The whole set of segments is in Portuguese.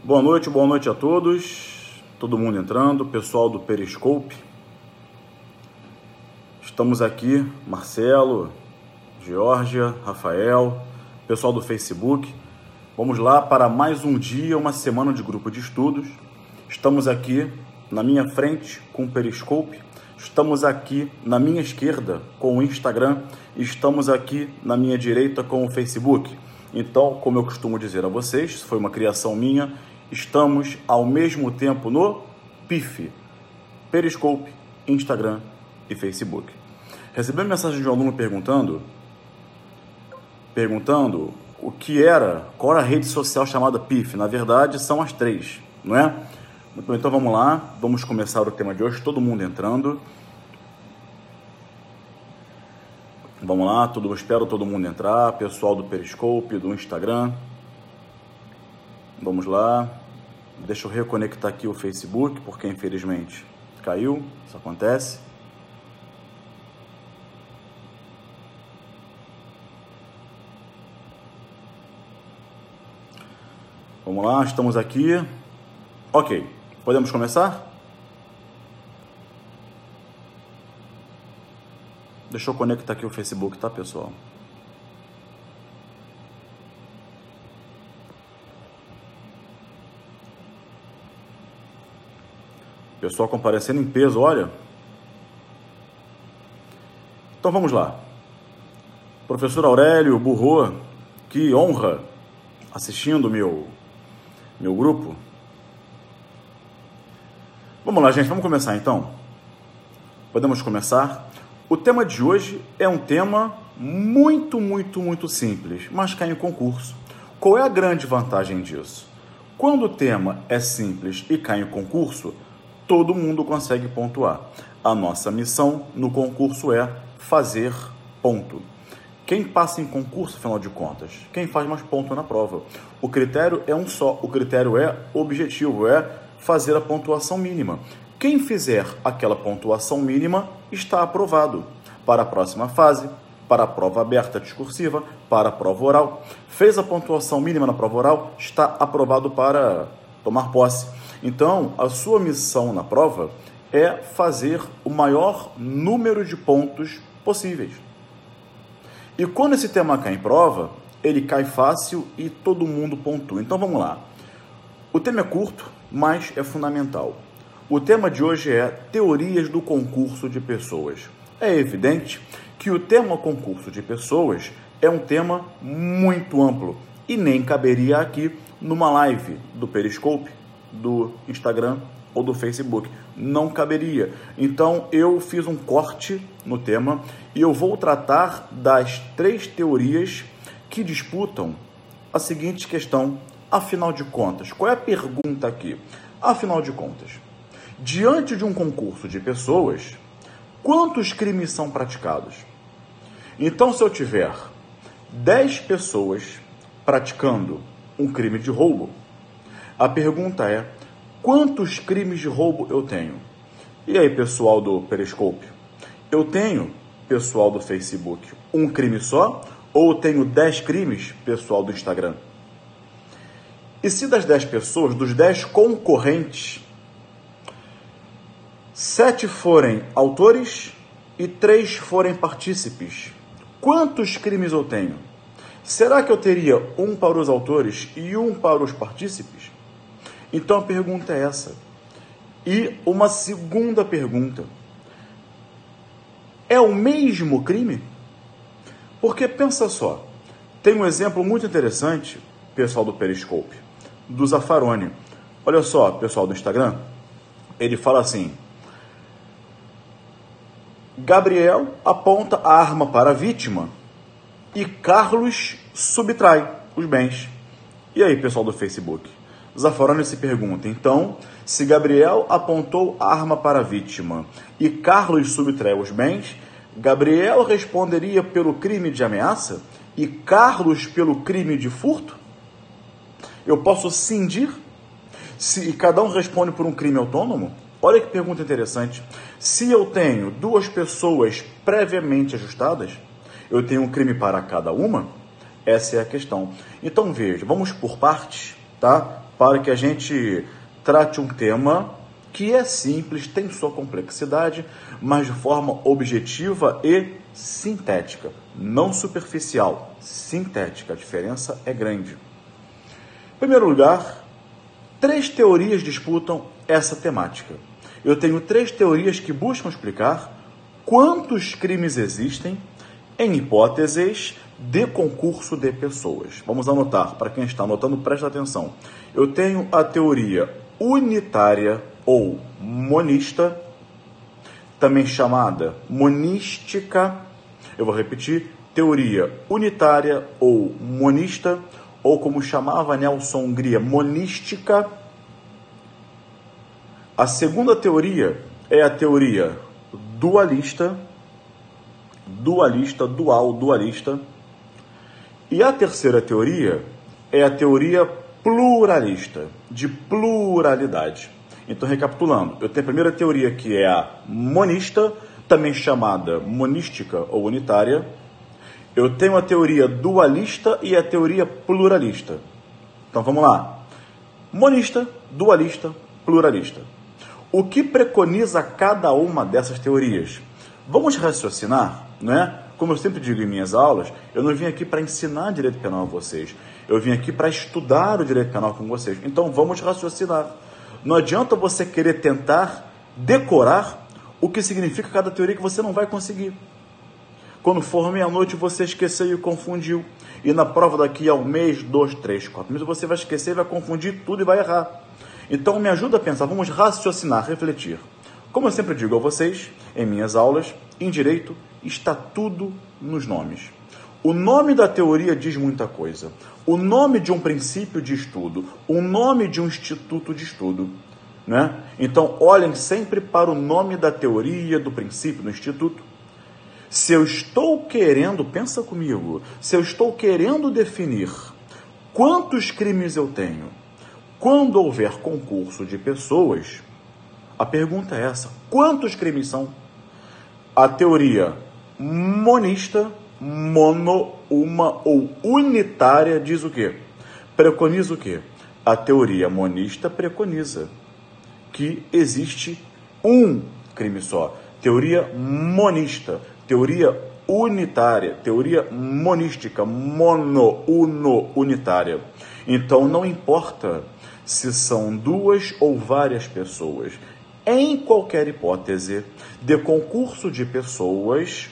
Boa noite a todos, todo mundo entrando, pessoal do Periscope. Estamos aqui, Marcelo, Georgia, Rafael, pessoal do Facebook. Vamos lá para mais um dia, uma semana de grupo de estudos. Estamos aqui na minha frente com o Periscope, estamos aqui na minha esquerda com o Instagram, estamos aqui na minha direita com o Facebook. Então, como eu costumo dizer a vocês, isso foi uma criação minha, estamos ao mesmo tempo no PIF, Periscope, Instagram e Facebook. Recebi uma mensagem de um aluno perguntando qual era a rede social chamada PIF. Na verdade, são as três, não é? Muito bem, então vamos lá, vamos começar o tema de hoje, todo mundo entrando. Vamos lá, espero todo mundo entrar, pessoal do Periscope, do Instagram. Vamos lá, deixa eu reconectar aqui o Facebook, porque infelizmente caiu, isso acontece. Vamos lá, estamos aqui. Ok, podemos começar? Deixa eu conectar aqui o Facebook, tá, pessoal? Pessoal comparecendo em peso, olha. Então vamos lá. Professor Aurélio Burro, que honra assistindo meu grupo. Vamos lá, gente, vamos começar então. Podemos começar? O tema de hoje é um tema muito simples, mas cai em concurso. Qual é a grande vantagem disso? Quando o tema é simples e cai em concurso, todo mundo consegue pontuar. A nossa missão no concurso é fazer ponto. Quem passa em concurso, afinal de contas? Quem faz mais ponto na prova. O critério é um só, o critério é objetivo, é fazer a pontuação mínima. Quem fizer aquela pontuação mínima está aprovado para a próxima fase, para a prova aberta discursiva, para a prova oral. Fez a pontuação mínima na prova oral, está aprovado para tomar posse. Então, a sua missão na prova é fazer o maior número de pontos possíveis. E quando esse tema cai em prova, ele cai fácil e todo mundo pontua. Então, vamos lá. O tema é curto, mas é fundamental. O tema de hoje é teorias do concurso de pessoas. É evidente que o tema concurso de pessoas é um tema muito amplo e nem caberia aqui numa live do Periscope, do Instagram ou do Facebook. Não caberia. Então, eu fiz um corte no tema e eu vou tratar das três teorias que disputam a seguinte questão. Afinal de contas, qual é a pergunta aqui? Afinal de contas, diante de um concurso de pessoas, quantos crimes são praticados? Então, se eu tiver 10 pessoas praticando um crime de roubo, a pergunta é, quantos crimes de roubo eu tenho? E aí, pessoal do Periscope? Eu tenho, pessoal do Facebook, um crime só? Ou eu tenho 10 crimes, pessoal do Instagram? E se das 10 pessoas, dos 10 concorrentes, 7 forem autores e 3 forem partícipes, quantos crimes eu tenho? Será que eu teria um para os autores e um para os partícipes? Então a pergunta é essa. E uma segunda pergunta. É o mesmo crime? Porque pensa só, tem um exemplo muito interessante, pessoal do Periscope, do Zaffaroni. Olha só, pessoal do Instagram, ele fala assim: Gabriel aponta a arma para a vítima e Carlos subtrai os bens. E aí, pessoal do Facebook? Zaffaroni se pergunta, então, se Gabriel apontou a arma para a vítima e Carlos subtrai os bens, Gabriel responderia pelo crime de ameaça e Carlos pelo crime de furto? Eu posso cindir? Se cada um responde por um crime autônomo? Olha que pergunta interessante. Se eu tenho 2 pessoas previamente ajustadas, eu tenho um crime para cada uma? Essa é a questão. Então, veja, vamos por partes, tá? para que a gente trate um tema que é simples, tem sua complexidade, mas de forma objetiva e sintética, não superficial, sintética. A diferença é grande. Em primeiro lugar, 3 teorias disputam essa temática. Eu tenho 3 teorias que buscam explicar quantos crimes existem em hipóteses de concurso de pessoas. Vamos anotar, para quem está anotando, presta atenção. Eu tenho a teoria unitária ou monista, também chamada monística. Eu vou repetir, teoria unitária ou monista, ou como chamava Nelson Hungria, monística. A segunda teoria é a teoria dualista, dualista. E a terceira teoria é a teoria pluralista, de pluralidade. Então, recapitulando, eu tenho a primeira teoria que é a monista, também chamada monística ou unitária. Eu tenho a teoria dualista e a teoria pluralista. Então, vamos lá. Monista, dualista, pluralista. O que preconiza cada uma dessas teorias? Vamos raciocinar, não é? Como eu sempre digo em minhas aulas, eu não vim aqui para ensinar direito penal a vocês. Eu vim aqui para estudar o direito penal com vocês. Então, vamos raciocinar. Não adianta você querer tentar decorar o que significa cada teoria, que você não vai conseguir. Quando for meia-noite, você esqueceu e confundiu. E na prova daqui a 1 mês, 2, 3, 4 meses, você vai esquecer, vai confundir tudo e vai errar. Então, me ajuda a pensar, vamos raciocinar, refletir. Como eu sempre digo a vocês, em minhas aulas, em direito, está tudo nos nomes. O nome da teoria diz muita coisa. O nome de um princípio de estudo, o nome de um instituto de estudo, né? Então, olhem sempre para o nome da teoria, do princípio, do instituto. Se eu estou querendo, pensa comigo, se eu estou querendo definir quantos crimes eu tenho quando houver concurso de pessoas, a pergunta é essa: quantos crimes são? A teoria monista, uma ou unitária, diz o quê? Preconiza o quê? A teoria monista preconiza que existe um crime só. Teoria monista, teoria unitária, teoria monística, unitária. Então, não importa se são 2 ou várias pessoas. Em qualquer hipótese de concurso de pessoas,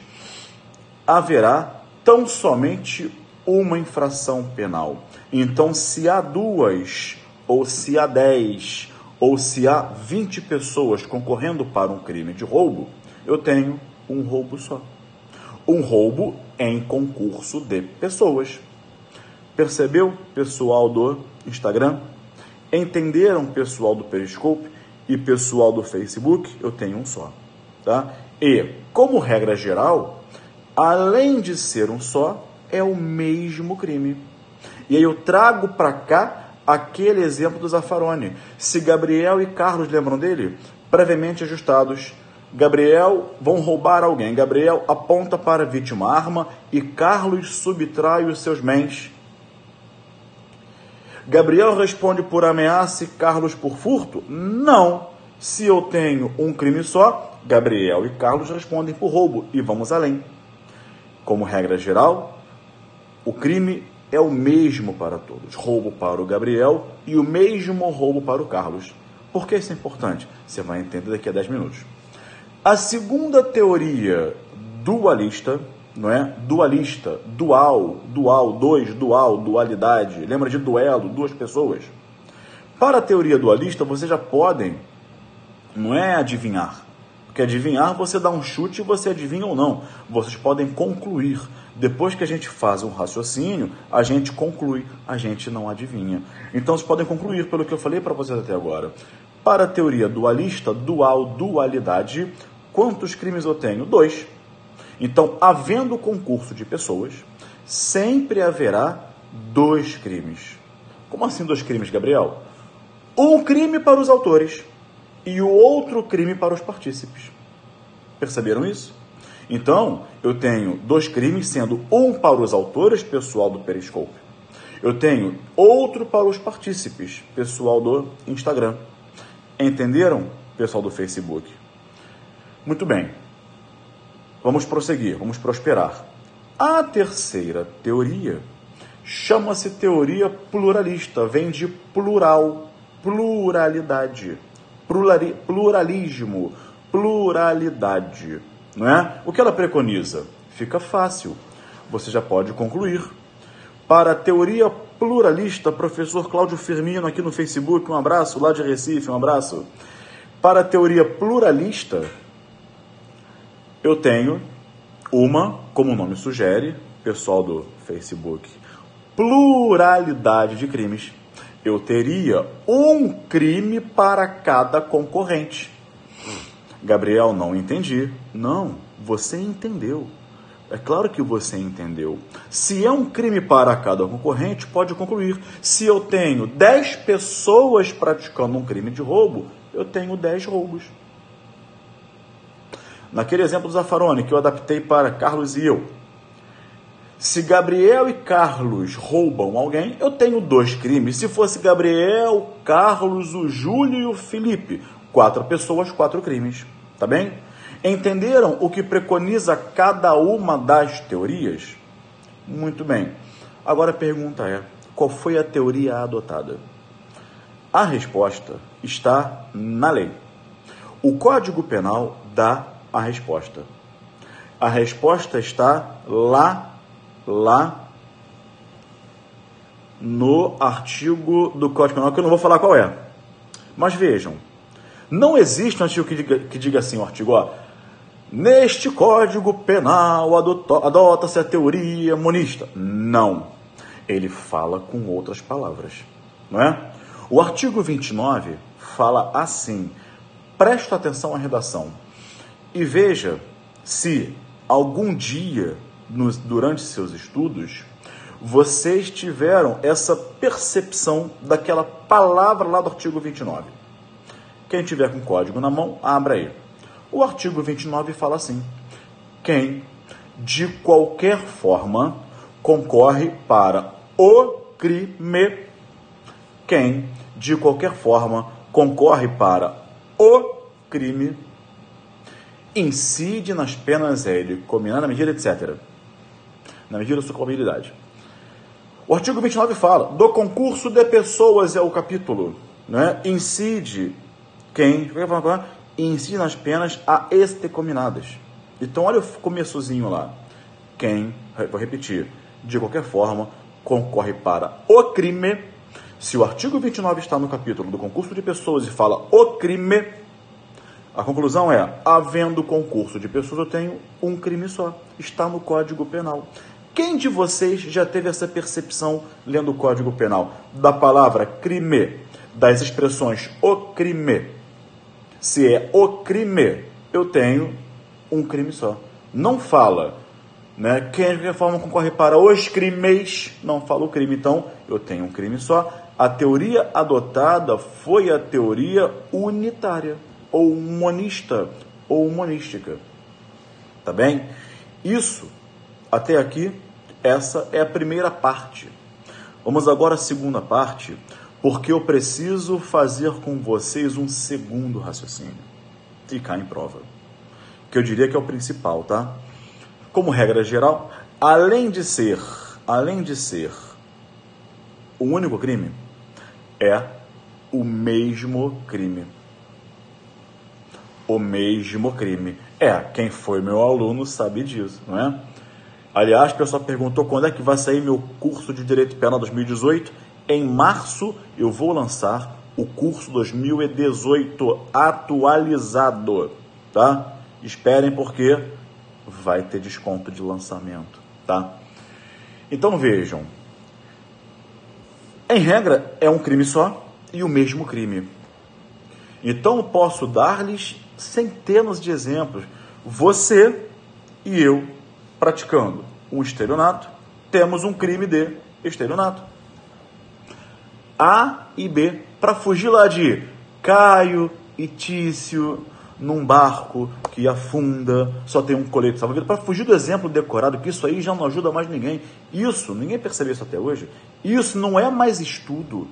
haverá tão somente uma infração penal. Então, se há 2, ou se há 10, ou se há 20 pessoas concorrendo para um crime de roubo, eu tenho um roubo só. Um roubo em concurso de pessoas. Percebeu, pessoal do Instagram? Entenderam, pessoal do Periscope e pessoal do Facebook? Eu tenho um só, tá? E, como regra geral, além de ser um só, é o mesmo crime. E aí eu trago para cá aquele exemplo do Zaffaroni. Se Gabriel e Carlos, lembram dele? Previamente ajustados. Gabriel, vão roubar alguém. Gabriel aponta para a vítima a arma e Carlos subtrai os seus bens. Gabriel responde por ameaça e Carlos por furto? Não. Se eu tenho um crime só, Gabriel e Carlos respondem por roubo. E vamos além. Como regra geral, o crime é o mesmo para todos. Roubo para o Gabriel e o mesmo roubo para o Carlos. Por que isso é importante? Você vai entender daqui a 10 minutos. A segunda teoria dualista, não é? Dualista, dual, dualidade. Lembra de duelo, 2 pessoas? Para a teoria dualista, vocês já podem, não é adivinhar. Porque adivinhar, você dá um chute e você adivinha ou não. Vocês podem concluir. Depois que a gente faz um raciocínio, a gente conclui, a gente não adivinha. Então, vocês podem concluir pelo que eu falei para vocês até agora. Para a teoria dualista, dualidade, quantos crimes eu tenho? 2. Então, havendo concurso de pessoas, sempre haverá 2 crimes. Como assim 2 crimes, Gabriel? Um crime para os autores e o outro crime para os partícipes. Perceberam isso? Então, eu tenho 2 crimes, sendo um para os autores, pessoal do Periscope, Eu tenho outro para os partícipes, pessoal do Instagram. Entenderam, pessoal do Facebook? Muito bem. Vamos prosseguir, vamos prosperar. A terceira teoria chama-se teoria pluralista, vem de plural, pluralidade, pluralismo, pluralidade, não é? O que ela preconiza? Fica fácil, você já pode concluir. Para a teoria pluralista, professor Cláudio Firmino aqui no Facebook, um abraço, lá de Recife, um abraço. Para a teoria pluralista, eu tenho uma, como o nome sugere, pessoal do Facebook, pluralidade de crimes. Eu teria um crime para cada concorrente. Gabriel, não entendi. Não, você entendeu. É claro que você entendeu. Se é um crime para cada concorrente, pode concluir. Se eu tenho 10 pessoas praticando um crime de roubo, eu tenho 10 roubos. Naquele exemplo do Zaffaroni, que eu adaptei para Carlos e eu. Se Gabriel e Carlos roubam alguém, eu tenho 2 crimes. Se fosse Gabriel, Carlos, o Júlio e o Felipe, 4 pessoas, 4 crimes. Tá bem? Entenderam o que preconiza cada uma das teorias? Muito bem. Agora a pergunta é, qual foi a teoria adotada? A resposta está na lei. O Código Penal dá a resposta. A resposta está lá no artigo do Código Penal, que eu não vou falar qual é. Mas vejam, não existe um artigo que diga assim, o artigo, neste Código Penal adota-se a teoria monista. Não. Ele fala com outras palavras, não é? O artigo 29 fala assim, presta atenção à redação e veja se algum dia, durante seus estudos, vocês tiveram essa percepção daquela palavra lá do artigo 29. Quem tiver com o código na mão, abra aí. O artigo 29 fala assim, quem, de qualquer forma, concorre para o crime, quem, de qualquer forma, concorre para o crime, incide nas penas ele, combinar na medida, etc. Na medida da sua culpabilidade. O artigo 29 fala, do concurso de pessoas é o capítulo, né? Incide quem, de qualquer forma, incide nas penas a este combinadas. Então, olha o começozinho lá. Quem, vou repetir, de qualquer forma, concorre para o crime. Se o artigo 29 está no capítulo do concurso de pessoas e fala o crime, a conclusão é, havendo concurso de pessoas, eu tenho um crime só. Está no Código Penal. Quem de vocês já teve essa percepção lendo o Código Penal? Da palavra crime, das expressões o crime. Se é o crime, eu tenho um crime só. Não fala, né? Quem de qualquer forma concorre para os crimes, não fala o crime, então eu tenho um crime só. A teoria adotada foi a teoria unitária, ou monista, ou monística. Tá bem? Isso, até aqui, essa é a primeira parte. Vamos agora à segunda parte, porque eu preciso fazer com vocês um segundo raciocínio. E cai em prova. Que eu diria que é o principal, tá? Como regra geral, além de ser o único crime, é o mesmo crime. O mesmo crime. Quem foi meu aluno sabe disso, não é? Aliás, o pessoal perguntou quando é que vai sair meu curso de Direito Penal 2018. Em março, eu vou lançar o curso 2018 atualizado, tá? Esperem porque vai ter desconto de lançamento, tá? Então vejam, em regra é um crime só e o mesmo crime. Então eu posso dar-lhes centenas de exemplos. Você e eu praticando um estelionato, temos um crime de estelionato. A e B, para fugir lá de Caio e Tício, num barco que afunda, só tem um colete salva-vidas, para fugir do exemplo decorado, que isso aí já não ajuda mais ninguém. Isso, ninguém percebeu isso até hoje, isso não é mais estudo,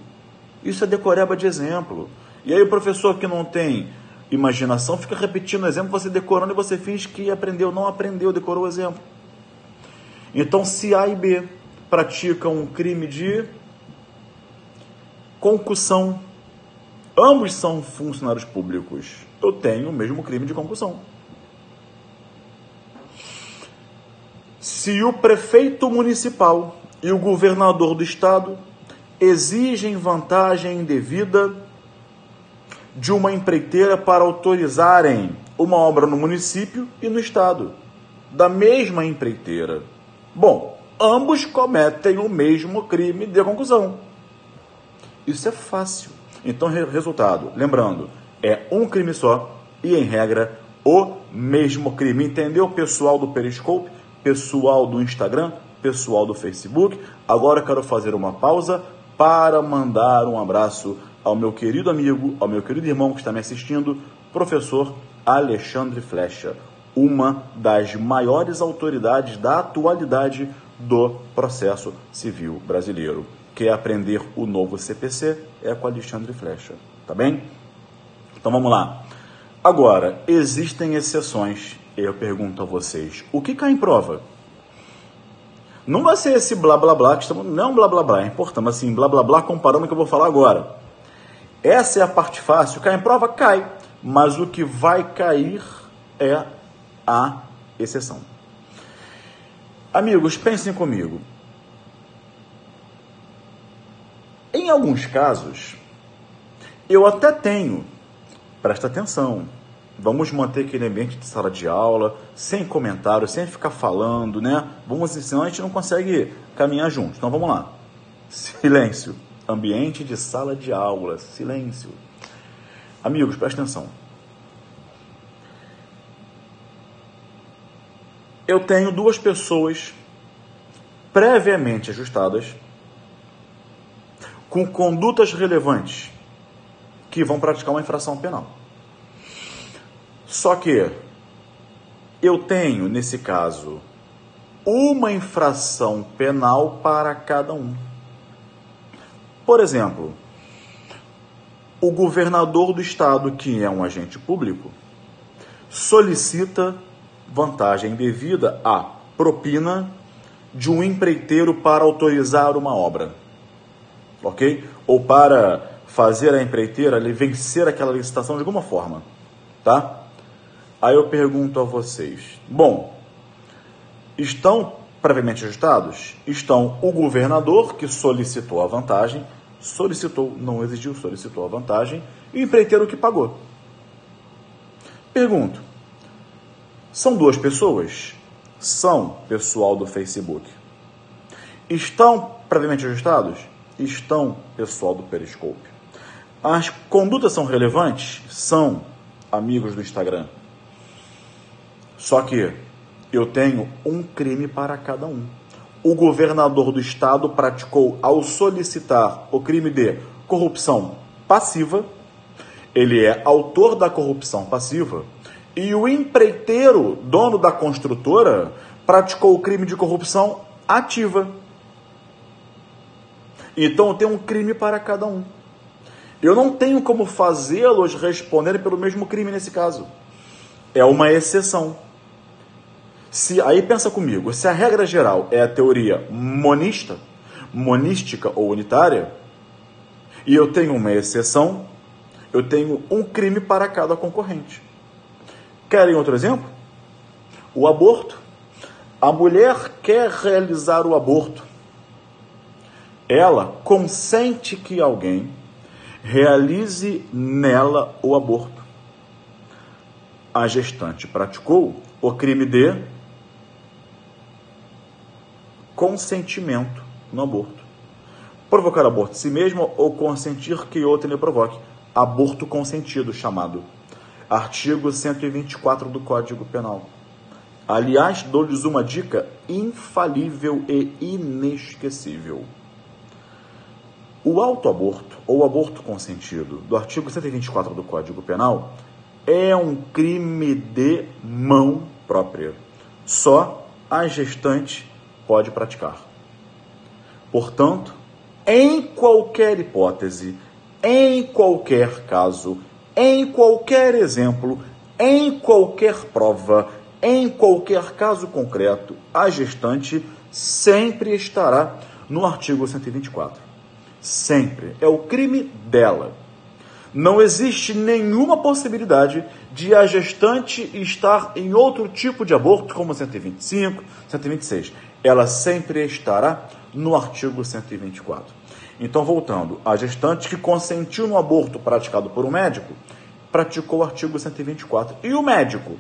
isso é decoreba de exemplo. E aí o professor que não tem imaginação fica repetindo o exemplo, você decorando e você finge que aprendeu, não aprendeu, decorou o exemplo. Então, se A e B praticam um crime de concussão, ambos são funcionários públicos, eu tenho o mesmo crime de concussão. Se o prefeito municipal e o governador do estado exigem vantagem indevida de uma empreiteira para autorizarem uma obra no município e no estado, da mesma empreiteira, bom, ambos cometem o mesmo crime de concussão. Isso é fácil. Então, resultado, lembrando, é um crime só e, em regra, o mesmo crime. Entendeu, pessoal do Periscope, pessoal do Instagram, pessoal do Facebook? Agora eu quero fazer uma pausa para mandar um abraço ao meu querido amigo, ao meu querido irmão que está me assistindo, professor Alexandre Flecha, uma das maiores autoridades da atualidade do processo civil brasileiro. Quer aprender o novo CPC? É com Alexandre Flecha, tá bem? Então vamos lá. Agora, existem exceções. Eu pergunto a vocês, o que cai em prova? Não vai ser esse blá blá blá, que estamos, não é um blá blá blá, é importante, mas assim, blá blá blá comparando com o que eu vou falar agora. Essa é a parte fácil, cai em prova? Cai, mas o que vai cair é a exceção. Amigos, pensem comigo. Em alguns casos, eu até tenho, presta atenção, vamos manter aquele ambiente de sala de aula, sem comentários, sem ficar falando, né? Vamos ensinar, a gente não consegue caminhar juntos. Então vamos lá. Silêncio. Ambiente de sala de aula. Silêncio. Amigos, presta atenção. Eu tenho duas pessoas previamente ajustadas com condutas relevantes que vão praticar uma infração penal. Só que eu tenho, nesse caso, uma infração penal para cada um. Por exemplo, o governador do estado, que é um agente público, solicita vantagem devida à propina de um empreiteiro para autorizar uma obra. Ok? Ou para fazer a empreiteira ele vencer aquela licitação de alguma forma. Tá? Aí eu pergunto a vocês, bom, estão previamente ajustados? Estão o governador, que solicitou a vantagem, solicitou, não exigiu, solicitou a vantagem, e o empreiteiro que pagou. Pergunto, são duas pessoas? São, pessoal do Facebook. Estão previamente ajustados? Estão, pessoal do Periscope. As condutas são relevantes? São, amigos do Instagram. Só que eu tenho um crime para cada um. O governador do estado praticou, ao solicitar o crime de corrupção passiva, ele é autor da corrupção passiva, e o empreiteiro, dono da construtora, praticou o crime de corrupção ativa. Então eu tenho um crime para cada um. Eu não tenho como fazê-los responderem pelo mesmo crime nesse caso. É uma exceção. Aí pensa comigo, se a regra geral é a teoria monística ou unitária, e eu tenho uma exceção, eu tenho um crime para cada concorrente. Querem outro exemplo? O aborto. A mulher quer realizar o aborto. Ela consente que alguém realize nela o aborto. A gestante praticou o crime de consentimento no aborto. Provocar aborto de si mesmo ou consentir que outro lhe provoque. Aborto consentido, chamado. Artigo 124 do Código Penal. Aliás, dou-lhes uma dica infalível e inesquecível. O autoaborto, ou aborto consentido, do artigo 124 do Código Penal, é um crime de mão própria. Só a gestante pode praticar. Portanto, em qualquer hipótese, em qualquer caso, em qualquer exemplo, em qualquer prova, em qualquer caso concreto, a gestante sempre estará no artigo 124. Sempre. É o crime dela. Não existe nenhuma possibilidade de a gestante estar em outro tipo de aborto, como 125, 126. Ela sempre estará no artigo 124. Então, voltando, a gestante que consentiu no aborto praticado por um médico, praticou o artigo 124. E o médico?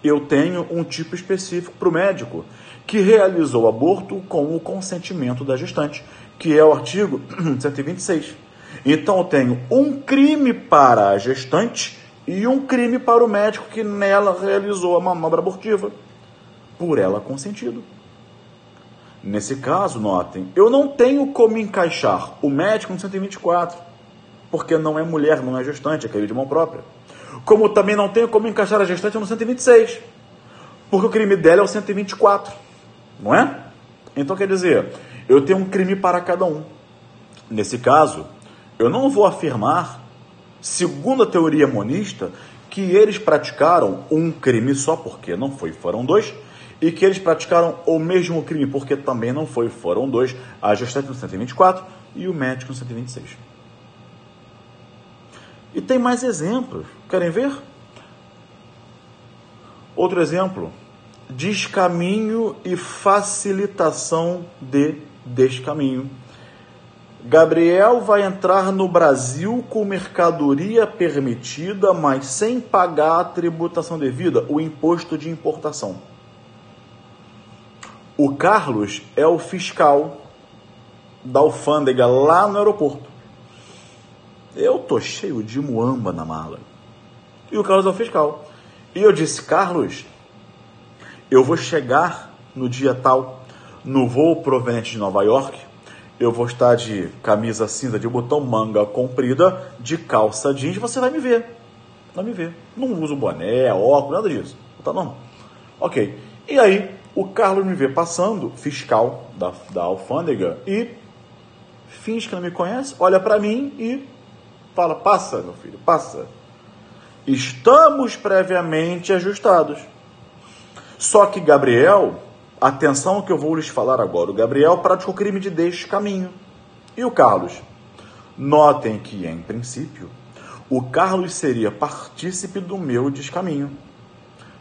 Eu tenho um tipo específico para o médico que realizou o aborto com o consentimento da gestante, que é o artigo 126. Então, eu tenho um crime para a gestante e um crime para o médico que nela realizou a manobra abortiva, por ela consentido. Nesse caso, notem, eu não tenho como encaixar o médico no 124, porque não é mulher, não é gestante, é crime de mão própria. Como também não tenho como encaixar a gestante no 126, porque o crime dela é o 124, não é? Então, quer dizer, eu tenho um crime para cada um. Nesse caso, eu não vou afirmar, segundo a teoria monista, que eles praticaram um crime só, porque não foram dois, e que eles praticaram o mesmo crime, porque também não foram dois, a gestante no 124 e o médico no 126. E tem mais exemplos. Querem ver? Outro exemplo. Descaminho e facilitação de descaminho. Gabriel vai entrar no Brasil com mercadoria permitida, mas sem pagar a tributação devida, o imposto de importação. O Carlos é o fiscal da alfândega lá no aeroporto. Eu tô cheio de muamba na mala. E o Carlos é o fiscal. E eu disse, Carlos, eu vou chegar no dia tal, no voo proveniente de Nova York, eu vou estar de camisa cinza de botão, manga comprida, de calça jeans, você vai me ver. Vai me ver. Não uso boné, óculos, nada disso. Tá normal. Ok. E aí, o Carlos me vê passando, fiscal da alfândega, e finge que não me conhece, olha para mim e fala, passa, meu filho, passa. Estamos previamente ajustados. Só que Gabriel, atenção ao que eu vou lhes falar agora, o Gabriel praticou crime de descaminho. E o Carlos? Notem que, em princípio, o Carlos seria partícipe do meu descaminho.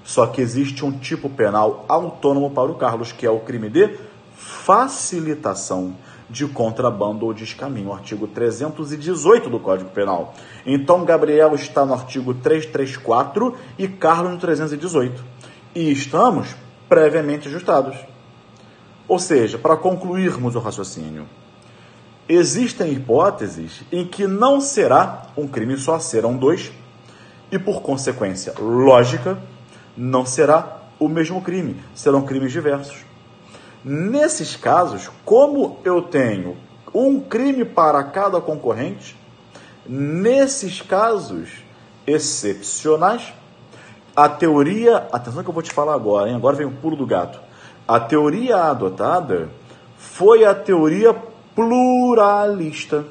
Só que existe um tipo penal autônomo para o Carlos, que é o crime de facilitação de contrabando ou descaminho, artigo 318 do Código Penal. Então, Gabriel está no artigo 334 e Carlos no 318. E estamos previamente ajustados. Ou seja, para concluirmos o raciocínio, existem hipóteses em que não será um crime só, serão dois, e por consequência lógica, não será o mesmo crime, serão crimes diversos. Nesses casos, como eu tenho um crime para cada concorrente, nesses casos excepcionais, a teoria, atenção que eu vou te falar agora, hein? Agora vem o pulo do gato. A teoria adotada foi a teoria pluralista.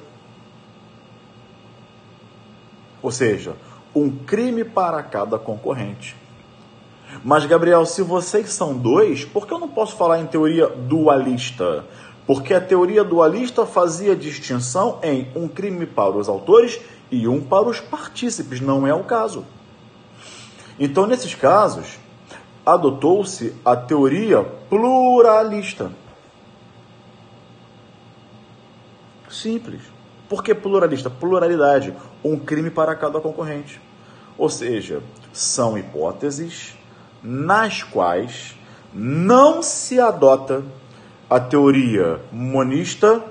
Ou seja, um crime para cada concorrente. Mas, Gabriel, se vocês são dois, por que eu não posso falar em teoria dualista? Porque a teoria dualista fazia distinção em um crime para os autores e um para os partícipes. Não é o caso. Então, nesses casos, adotou-se a teoria pluralista. Simples. Por que pluralista? Pluralidade. Um crime para cada concorrente. Ou seja, são hipóteses nas quais não se adota a teoria monista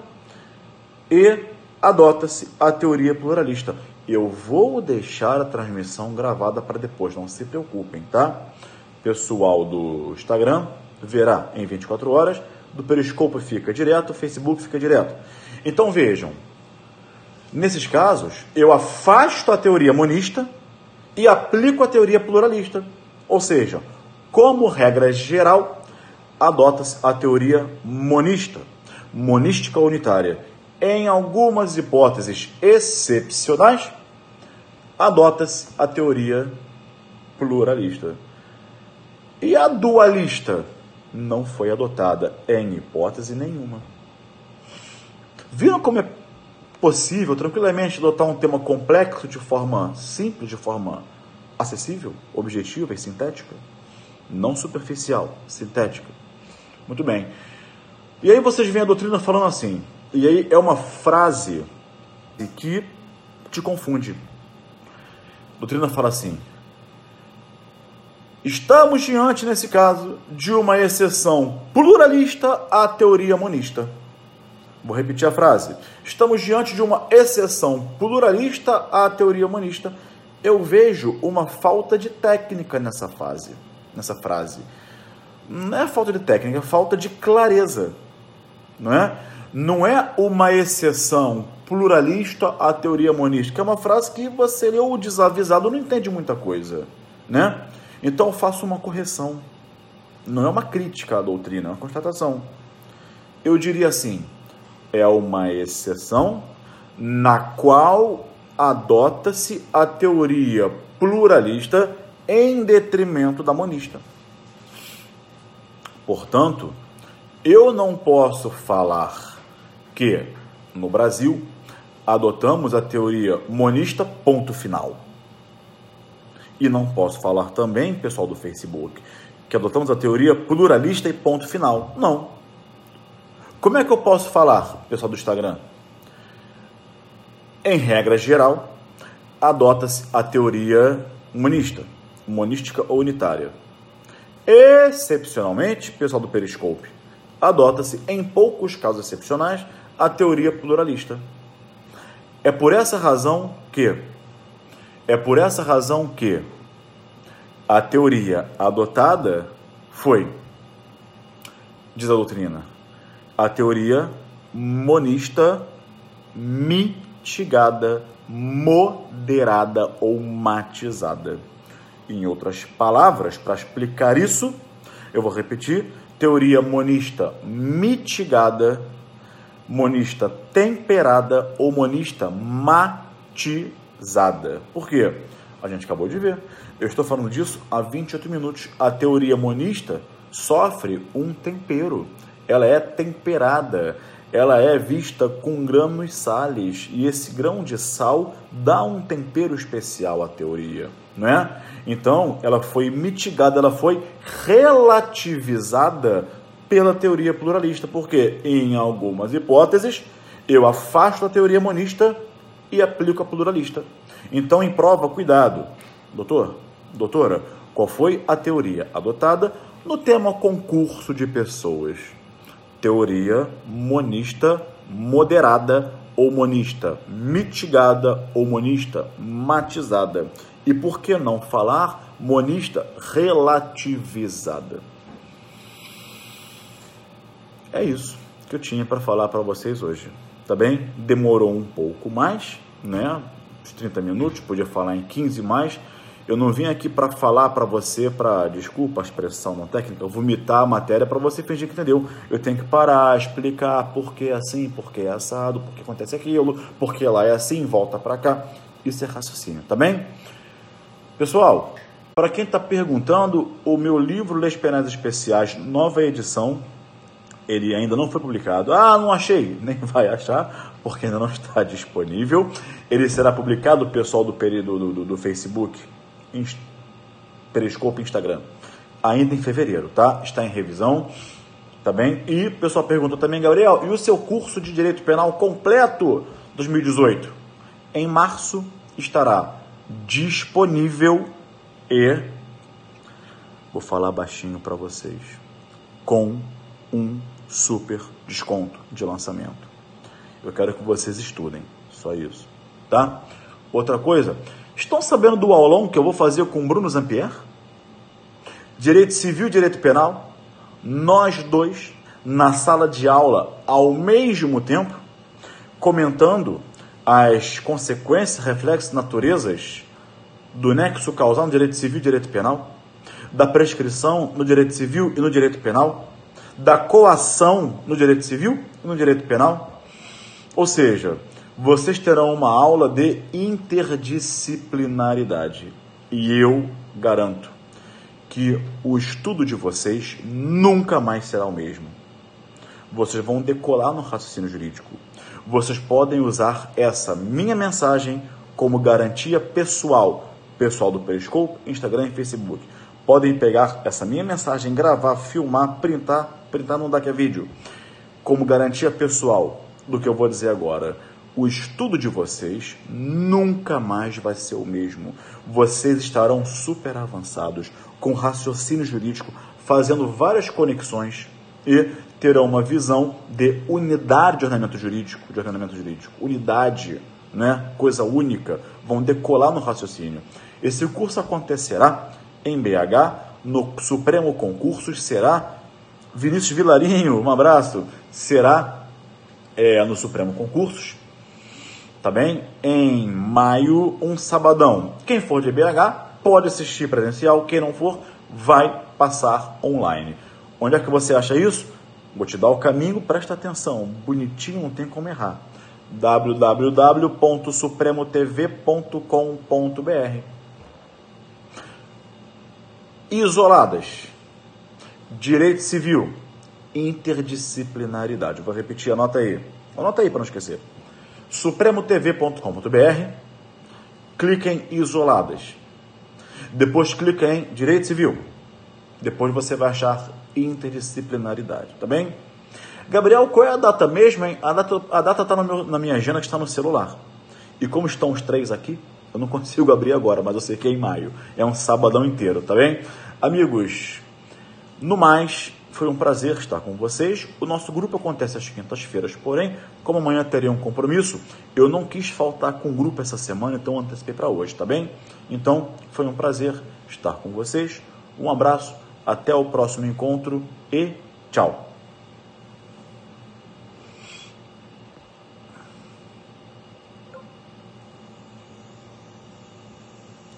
e adota-se a teoria pluralista. Eu vou deixar a transmissão gravada para depois, não se preocupem, tá? Pessoal do Instagram verá em 24 horas, do Periscope fica direto, Facebook fica direto. Então vejam, nesses casos, eu afasto a teoria monista e aplico a teoria pluralista. Ou seja, como regra geral, adota-se a teoria monista, monística unitária. Em algumas hipóteses excepcionais, adota-se a teoria pluralista. E a dualista não foi adotada em hipótese nenhuma. Viram como é possível tranquilamente adotar um tema complexo de forma simples, de forma acessível, objetiva e sintética? Não superficial, sintética. Muito bem. E aí vocês veem a doutrina falando assim, e aí é uma frase que te confunde. A doutrina fala assim: estamos diante, nesse caso, de uma exceção pluralista à teoria monista. Vou repetir a frase. Estamos diante de uma exceção pluralista à teoria monista. Eu vejo uma falta de técnica nessa frase. Não é falta de técnica, é falta de clareza. Não é? Não é uma exceção pluralista à teoria monista, que é uma frase que você leu desavisado, não entende muita coisa, né? Então eu faço uma correção. Não é uma crítica à doutrina, é uma constatação. Eu diria assim: é uma exceção na qual adota-se a teoria pluralista em detrimento da monista. Portanto, eu não posso falar que no Brasil adotamos a teoria monista, ponto final. E não posso falar também, pessoal do Facebook, que adotamos a teoria pluralista e ponto final. Não. Como é que eu posso falar, pessoal do Instagram? Em regra geral, adota-se a teoria monista, monística ou unitária. Excepcionalmente, pessoal do Periscope, adota-se, em poucos casos excepcionais, a teoria pluralista. É por essa razão que a teoria adotada foi, diz a doutrina, a teoria monista mitigada, moderada ou matizada. Em outras palavras, para explicar isso, eu vou repetir: teoria monista mitigada, monista temperada ou monista matizada. Por quê? A gente acabou de ver. Eu estou falando disso há 28 minutos. A teoria monista sofre um tempero. Ela é temperada. Ela é vista com grãos sales. E esse grão de sal dá um tempero especial à teoria, não é? Então, ela foi mitigada, ela foi relativizada pela teoria pluralista. Porque, em algumas hipóteses, eu afasto a teoria monista e aplico a pluralista. Então, em prova, cuidado. Doutora, qual foi a teoria adotada no tema concurso de pessoas? Teoria monista moderada ou monista mitigada ou monista matizada. E por que não falar monista relativizada? É isso que eu tinha para falar para vocês hoje, tá bem? Demorou um pouco mais, né? Os 30 minutos, podia falar em 15 mais. Eu não vim aqui para falar para você, desculpa a expressão não técnica, vomitar a matéria para você fingir que entendeu. Eu tenho que parar, explicar por que é assim, por que é assado, por que acontece aquilo, por que lá é assim, volta para cá. Isso é raciocínio, tá bem? Pessoal, para quem está perguntando, o meu livro Les Penais Especiais, nova edição, ele ainda não foi publicado. Ah, não achei. Nem vai achar, porque ainda não está disponível. Ele será publicado, pessoal do Facebook, Periscope, Instagram, ainda em fevereiro, tá? Está em revisão, tá bem? E o pessoal perguntou também, Gabriel, e o seu curso de Direito Penal completo 2018? Em março estará disponível e, vou falar baixinho para vocês, com um super desconto de lançamento. Eu quero que vocês estudem, só isso, tá? Outra coisa, estão sabendo do aulão que eu vou fazer com o Bruno Zampier? Direito Civil e Direito Penal, nós dois, na sala de aula, ao mesmo tempo, comentando as consequências, reflexos, naturezas do nexo causal no direito civil e direito penal, da prescrição no direito civil e no direito penal, da coação no direito civil e no direito penal. Ou seja, vocês terão uma aula de interdisciplinaridade. E eu garanto que o estudo de vocês nunca mais será o mesmo. Vocês vão decolar no raciocínio jurídico. Vocês podem usar essa minha mensagem como garantia pessoal do Periscope, Instagram e Facebook. Podem pegar essa minha mensagem, gravar, filmar, printar não dá que é vídeo, como garantia pessoal do que eu vou dizer agora. O estudo de vocês nunca mais vai ser o mesmo. Vocês estarão super avançados, com raciocínio jurídico, fazendo várias conexões e terão uma visão de unidade de ordenamento jurídico, unidade, né? Coisa única, vão decolar no raciocínio. Esse curso acontecerá em BH, no Supremo Concursos, será Vinícius Vilarinho, um abraço, será no Supremo Concursos, tá bem? Em maio, um sabadão. Quem for de BH pode assistir presencial, quem não for vai passar online. Onde é que você acha isso? Vou te dar o caminho, presta atenção, bonitinho, não tem como errar. www.supremotv.com.br. Isoladas. Direito civil. Interdisciplinaridade. Vou repetir, anota aí para não esquecer. supremotv.com.br. Clique em isoladas. Depois clica em direito civil. Depois você vai achar interdisciplinaridade, tá bem? Gabriel, qual é a data mesmo, hein? A data está na minha agenda, que está no celular. E como estão os três aqui, eu não consigo abrir agora, mas eu sei que é em maio. É um sabadão inteiro, tá bem? Amigos, no mais, foi um prazer estar com vocês. O nosso grupo acontece às quintas-feiras, porém, como amanhã teria um compromisso, eu não quis faltar com o grupo essa semana, então antecipei para hoje, tá bem? Então, foi um prazer estar com vocês. Um abraço, até o próximo encontro e tchau!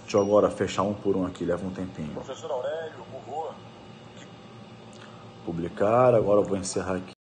Deixa eu agora fechar um por um aqui, leva um tempinho. Professor Aurélio, burrou. Publicar, agora eu vou encerrar aqui.